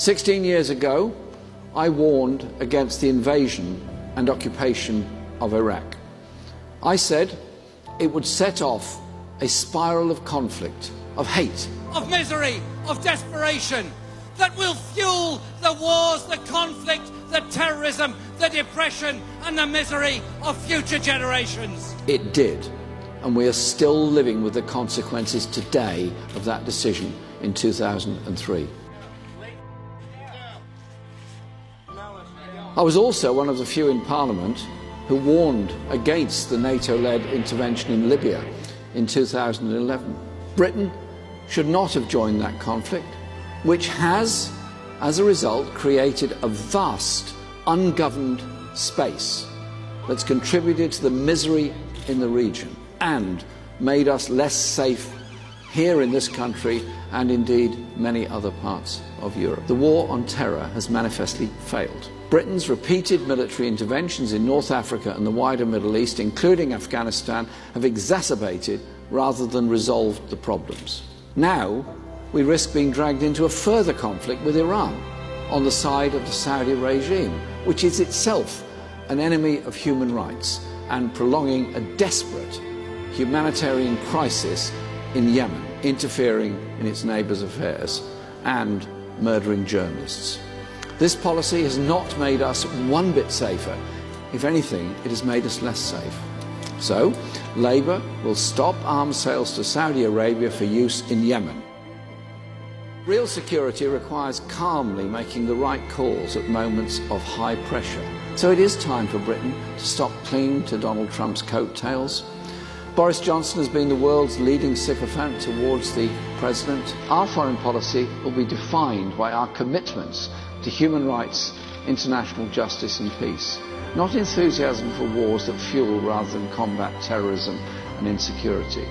16 years ago, I warned against the invasion and occupation of Iraq. I said it would set off a spiral of conflict, of hate, of misery, of desperation, that will fuel the wars, the conflict, the terrorism, the depression and the misery of future generations. It did, and we are still living with the consequences today of that decision in 2003. I was also one of the few in Parliament who warned against the NATO-led intervention in Libya in 2011. Britain should not have joined that conflict, which has, as a result, created a vast, ungoverned space that's contributed to the misery in the region and made us less safe here in this country and indeed many other parts of Europe. The war on terror has manifestly failed. Britain's repeated military interventions in North Africa and the wider Middle East, including Afghanistan, have exacerbated rather than resolved the problems. Now, we risk being dragged into a further conflict with Iran on the side of the Saudi regime, which is itself an enemy of human rights and prolonging a desperate humanitarian crisis in Yemen, interfering in its neighbours' affairs and murdering journalists. This policy has not made us one bit safer. If anything, it has made us less safe. So, Labour will stop arms sales to Saudi Arabia for use in Yemen. Real security requires calmly making the right calls at moments of high pressure. So it is time for Britain to stop clinging to Donald Trump's coattails. Boris Johnson has been the world's leading sycophant towards the President. Our foreign policy will be defined by our commitments to human rights, international justice and peace, not enthusiasm for wars that fuel rather than combat terrorism and insecurity.